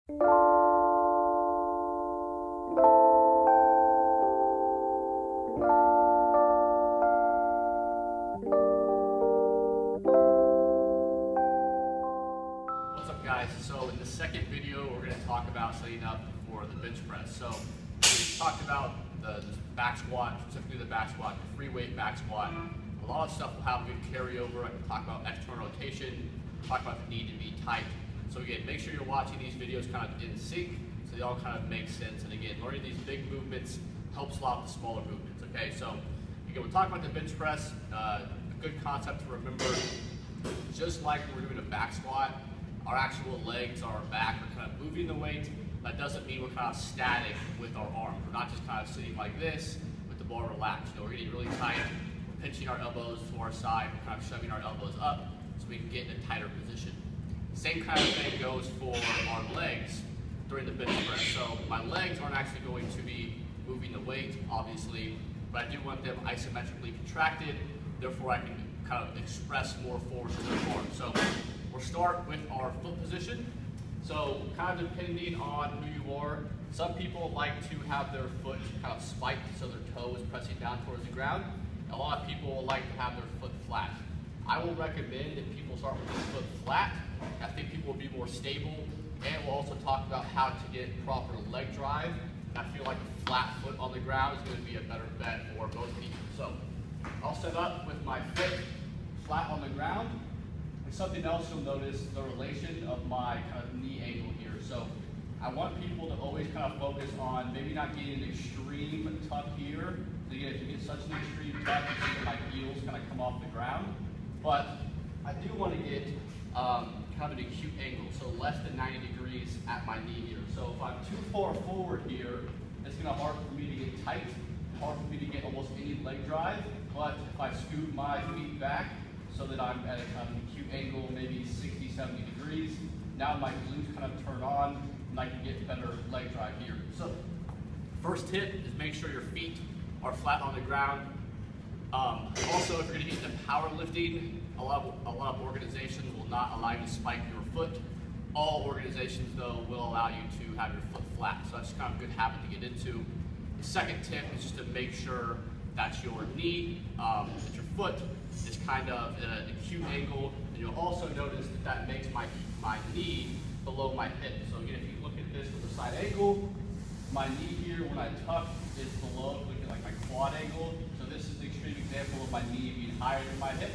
What's up, guys? So in the second video, we're going to talk about setting up for the bench press. So we talked about the back squat, specifically the back squat, the free weight back squat. A lot of stuff will have good carryover. I can talk about external rotation, talk about the need to be tight. So again, make sure you're watching these videos kind of in sync so they all kind of make sense. And again, learning these big movements helps a lot with the smaller movements. Okay, so again, we'll talk about the bench press. A good concept to remember, just like we're doing a back squat, our actual legs, our back are kind of moving the weight. That doesn't mean we're kind of static with our arms. We're not just kind of sitting like this with the bar relaxed. You know, we're getting really tight. We're pinching our elbows to our side. We're kind of shoving our elbows up so we can get in a tighter position. Same kind of thing goes for our legs during the bench press. So my legs aren't actually going to be moving the weight, obviously, but I do want them isometrically contracted. Therefore, I can kind of express more force in the arm. So we'll start with our foot position. So kind of depending on who you are, some people like to have their foot kind of spiked so their toe is pressing down towards the ground. A lot of people like to have their foot flat. I will recommend that people start with their foot flat. I think people will be more stable, and we'll also talk about how to get proper leg drive. I feel like a flat foot on the ground is going to be a better bet for most people. So I'll set up with my foot flat on the ground. Something else you'll notice, the relation of my kind of knee angle here. So I want people to always kind of focus on maybe not getting an extreme tuck here. So again, if you get such an extreme tuck, you see that my heels kind of come off the ground. But I do want to get kind of an acute angle, so less than 90 degrees at my knee here. So if I'm too far forward here, it's going to be hard for me to get tight, hard for me to get almost any leg drive. But if I scoot my feet back, so that I'm at an acute angle, maybe 60, 70 degrees. Now my glutes kind of turn on, and I can get better leg drive here. So first tip is make sure your feet are flat on the ground. Also, if you're gonna get into powerlifting, a lot of organizations will not allow you to spike your foot. All organizations, though, will allow you to have your foot flat. So that's kind of a good habit to get into. The second tip is just to make sure that your knee, that your foot is kind of at an acute angle, and you'll also notice that that makes my knee below my hip. So again, if you look at this with a side angle, my knee here when I tuck is below, look at like my quad angle. So this is an extreme example of my knee being higher than my hip.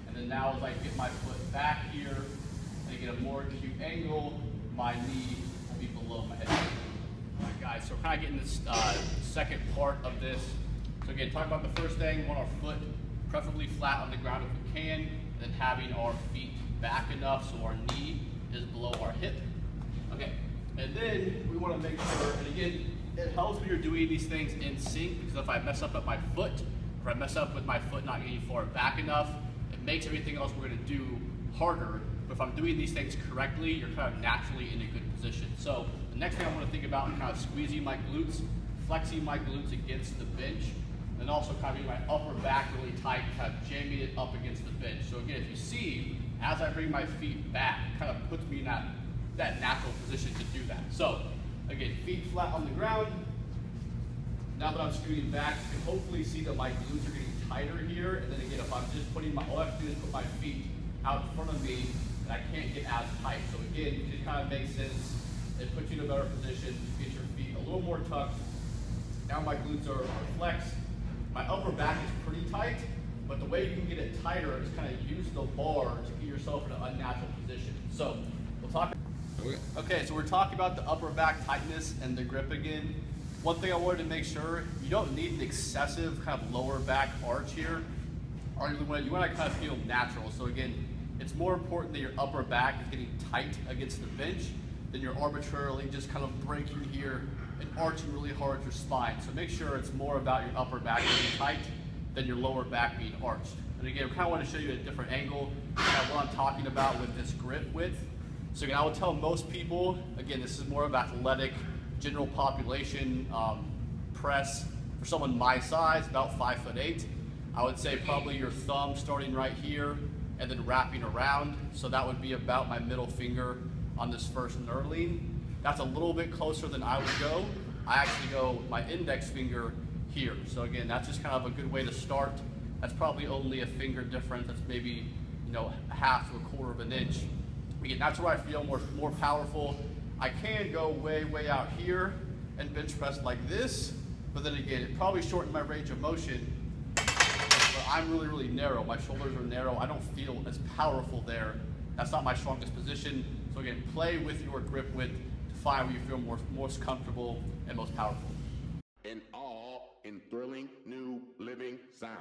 And then now as I get my foot back here and get a more acute angle, my knee will be below my hip. All right, guys, so we're kind of getting this second part of this. So again, talk about the first thing, we want our foot preferably flat on the ground if we can, and then having our feet back enough so our knee is below our hip. Okay, and then we want to make sure, and again, it helps when you're doing these things in sync, because if I mess up at my foot, or I mess up with my foot not getting far back enough, it makes everything else we're going to do harder. But if I'm doing these things correctly, you're kind of naturally in a good position. So the next thing I want to think about is kind of squeezing my glutes, flexing my glutes against the bench, and also kind of getting my upper back really tight, kind of jamming it up against the bench. So again, if you see, as I bring my feet back, it kind of puts me in that natural position to do that. So again, feet flat on the ground. Now that I'm scooting back, you can hopefully see that my glutes are getting tighter here. And then again, if I'm just putting all I have to do is put my feet out in front of me, and I can't get as tight. So again, it kind of makes sense. It puts you in a better position to get your feet a little more tucked. Now my glutes are flexed. My upper back is pretty tight, but the way you can get it tighter is kind of use the bar to get yourself in an unnatural position. So we'll talk. Okay, so we're talking about the upper back tightness and the grip again. One thing I wanted to make sure, you don't need an excessive kind of lower back arch here. You want to kind of feel natural. So again, it's more important that your upper back is getting tight against the bench than you're arbitrarily just kind of breaking here and arching really hard your spine. So make sure it's more about your upper back being tight than your lower back being arched. And again, I kind of want to show you a different angle, kind of what I'm talking about with this grip width. So again, I would tell most people, again, this is more of athletic, general population press. For someone my size, about 5'8", I would say probably your thumb starting right here and then wrapping around. So that would be about my middle finger on this first knurling. that's a little bit closer than I would go. I actually go my index finger here. So again, that's just kind of a good way to start. That's probably only a finger difference. That's maybe, you know, half to a quarter of an inch. Again, that's where I feel more powerful. I can go way out here and bench press like this, but then again, it probably shortens my range of motion. But I'm really narrow. My shoulders are narrow. I don't feel as powerful there. That's not my strongest position. So again, play with your grip width to find where you feel most comfortable and most powerful. And all in thrilling new living sound.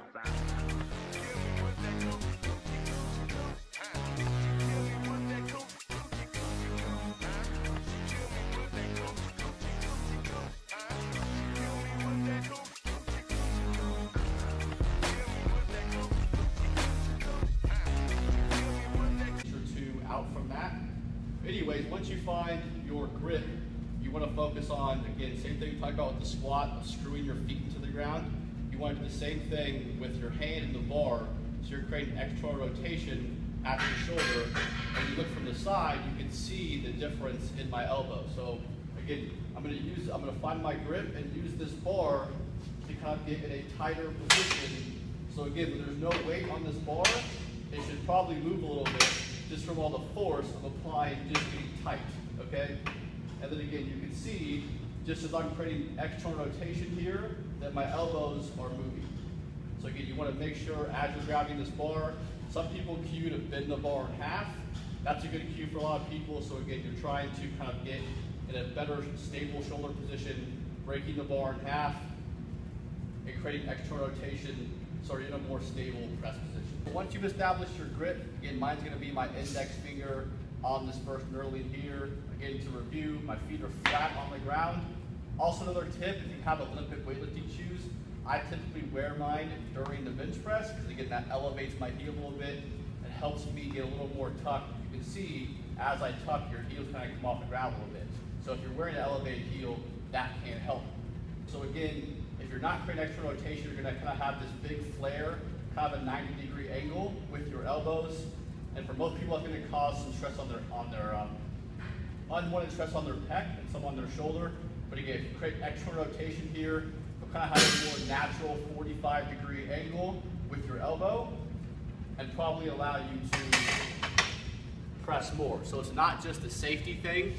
Out from that. Anyways, once you find your grip, you want to focus on, again, same thing we talked about with the squat, of screwing your feet into the ground. You want to do the same thing with your hand in the bar, so you're creating external rotation at your shoulder. When you look from the side, you can see the difference in my elbow. So again, I'm going to find my grip and use this bar to kind of get in a tighter position. So again, when there's no weight on this bar, it should probably move a little bit, just from all the force of applying, just being tight, okay? And then again, you can see, just as I'm creating external rotation here, that my elbows are moving. So again, you want to make sure as you're grabbing this bar, some people cue to bend the bar in half. That's a good cue for a lot of people. So again, you're trying to kind of get in a better stable shoulder position, breaking the bar in half, and creating external rotation so you're in a more stable press position. Once you've established your grip, again, mine's going to be my index finger on this first knurling here. Again, to review, my feet are flat on the ground. Also, another tip, if you have Olympic weightlifting shoes, I typically wear mine during the bench press because again, that elevates my heel a little bit. It helps me get a little more tucked. You can see as I tuck, your heels kind of come off the ground a little bit. So if you're wearing an elevated heel, that can help. So again, if you're not creating extra rotation, you're going to kind of have this big flare, kind of a 90-degree angle with your elbows. And for most people, it's going to cause some stress on their unwanted stress on their pec and some on their shoulder. But again, if you create extra rotation here, you'll kind of have a more natural 45-degree angle with your elbow and probably allow you to press more. So it's not just a safety thing.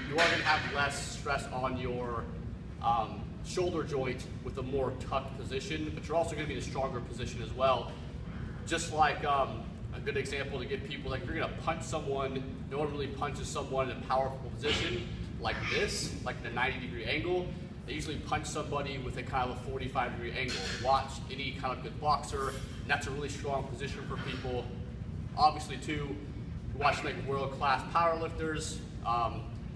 You are going to have less stress on your shoulder joint with a more tucked position, but you're also going to be in a stronger position as well. Just like a good example to give people, like if you're going to punch someone, no one really punches someone in a powerful position like this, like in a 90-degree angle. They usually punch somebody with a kind of a 45-degree angle. Watch any kind of good boxer, and that's a really strong position for people. Obviously too, watch like world-class powerlifters,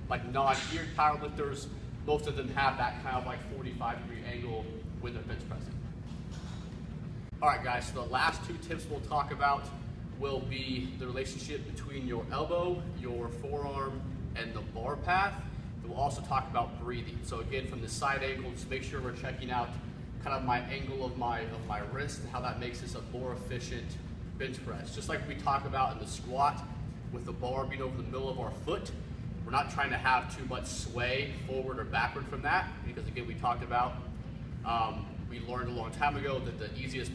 like non-geared powerlifters, most of them have that kind of like 45-degree angle when they're bench pressing. All right guys, so the last two tips we'll talk about will be the relationship between your elbow, your forearm, and the bar path. And we'll also talk about breathing. So again, from the side angle, just make sure we're checking out kind of my angle of my wrist and how that makes this a more efficient bench press. Just like we talk about in the squat with the bar being over the middle of our foot, we're not trying to have too much sway forward or backward from that, because again, we talked about, we learned a long time ago that the easiest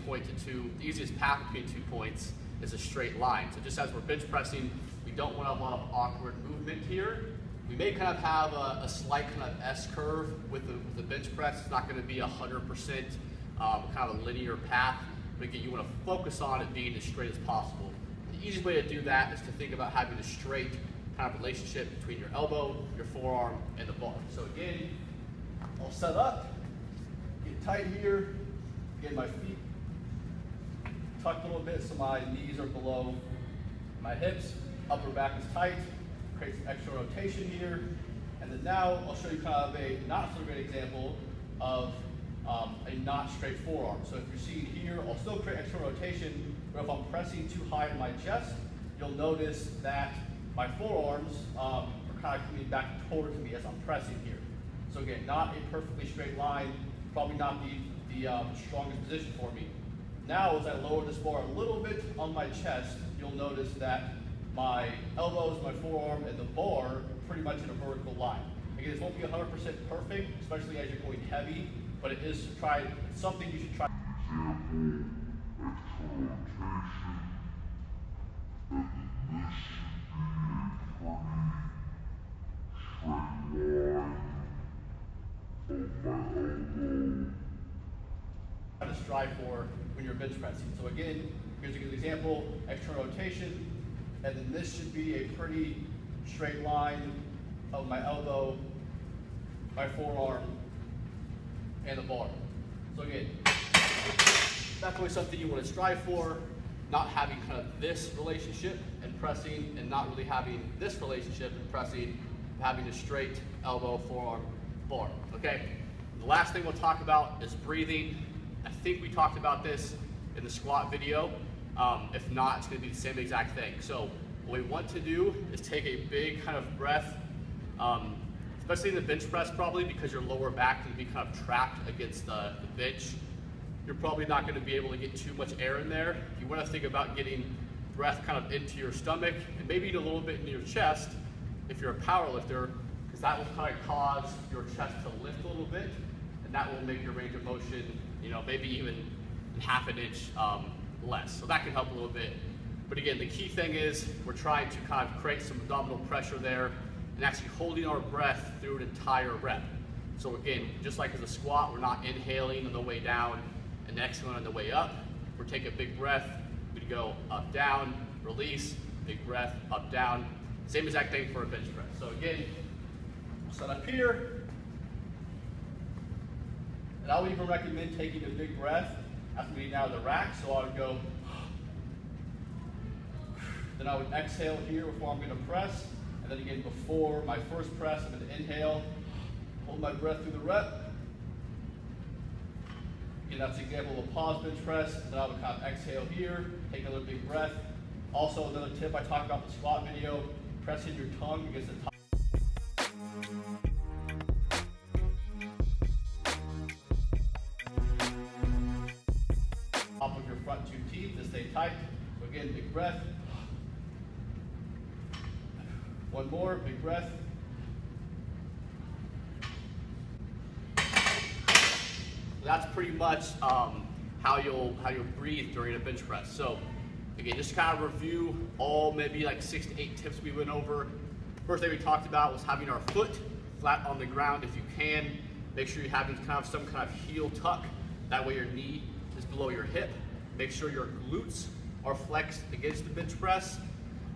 path between 2 points is a straight line. So just as we're bench pressing, we don't want a lot of awkward movement here. We may kind of have a slight kind of S curve with the bench press. It's not going to be 100% kind of a linear path, but again, you want to focus on it being as straight as possible. The easiest way to do that is to think about having a straight kind of relationship between your elbow, your forearm, and the bar. So again, I'll set up, get tight here, get my feet tucked a little bit so my knees are below my hips, upper back is tight, create some extra rotation here, and then now I'll show you kind of a not so great example of a not straight forearm. So if you're seeing here, I'll still create extra rotation, but if I'm pressing too high in my chest, you'll notice that my forearms are kind of coming back towards me as I'm pressing here. So again, not a perfectly straight line, probably not the strongest position for me. Now, as I lower this bar a little bit on my chest, you'll notice that my elbows, my forearm, and the bar pretty much in a vertical line. Again, this won't be 100% perfect, especially as you're going heavy, but it is something you should try. To strive for when you're bench pressing. So again, here's a good example, external rotation, and then this should be a pretty straight line of my elbow, my forearm, and the bar. So again, definitely something you want to strive for, not having kind of this relationship and pressing, and not really having this relationship and pressing, having a straight elbow, forearm, bar, okay? The last thing we'll talk about is breathing. I think we talked about this in the squat video. If not, it's gonna be the same exact thing. So what we want to do is take a big kind of breath, especially in the bench press probably, because your lower back can be kind of trapped against the bench. You're probably not gonna be able to get too much air in there. You wanna think about getting breath kind of into your stomach and maybe a little bit into your chest if you're a power lifter, because that will kind of cause your chest to lift a little bit, and that will make your range of motion, you know, maybe even half an inch less. So that can help a little bit. But again, the key thing is we're trying to kind of create some abdominal pressure there and actually holding our breath through an entire rep. So again, just like as a squat, we're not inhaling on the way down and exhaling on the way up. We're taking a big breath, we go up, down, release, big breath, up, down. Same exact thing for a bench press. So again, we'll set up here. And I would even recommend taking a big breath after getting out of the rack. So I would go, then I would exhale here before I'm gonna press. And then again, before my first press, I'm gonna inhale, hold my breath through the rep. Again, that's an example of a pause bench press. Then I would kind of exhale here, take another big breath. Also, another tip I talked about in the squat video, pressing your tongue against the top. Top of your front two teeth to stay tight. So again, big breath. One more, big breath. That's pretty much how you'll breathe during a bench press. So again, just kind of review all maybe like 6 to 8 tips we went over. First thing we talked about was having our foot flat on the ground if you can. Make sure you're having kind of some kind of heel tuck. That way your knee is below your hip. Make sure your glutes are flexed against the bench press.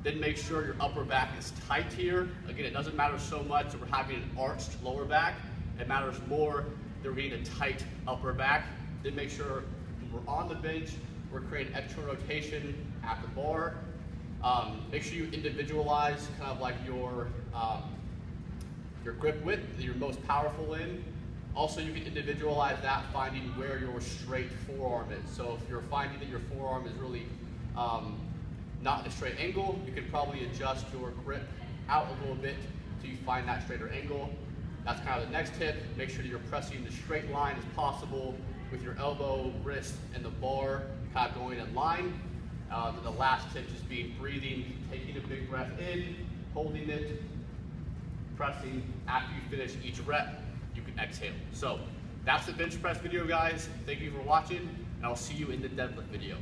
Then make sure your upper back is tight here. Again, it doesn't matter so much that we're having an arched lower back. It matters more that we're getting a tight upper back. Then make sure when we're on the bench, we're creating external rotation at the bar. Make sure you individualize kind of like your grip width that you're most powerful in. Also, you can individualize that, finding where your straight forearm is. So if you're finding that your forearm is really not in a straight angle, you can probably adjust your grip out a little bit until you find that straighter angle. That's kind of the next tip. Make sure that you're pressing the straight line as possible with your elbow, wrist, and the bar kind of going in line. Then the last tip is being breathing, taking a big breath in, holding it, pressing. After you finish each rep, you can exhale. So that's the bench press video, guys. Thank you for watching, and I'll see you in the deadlift video.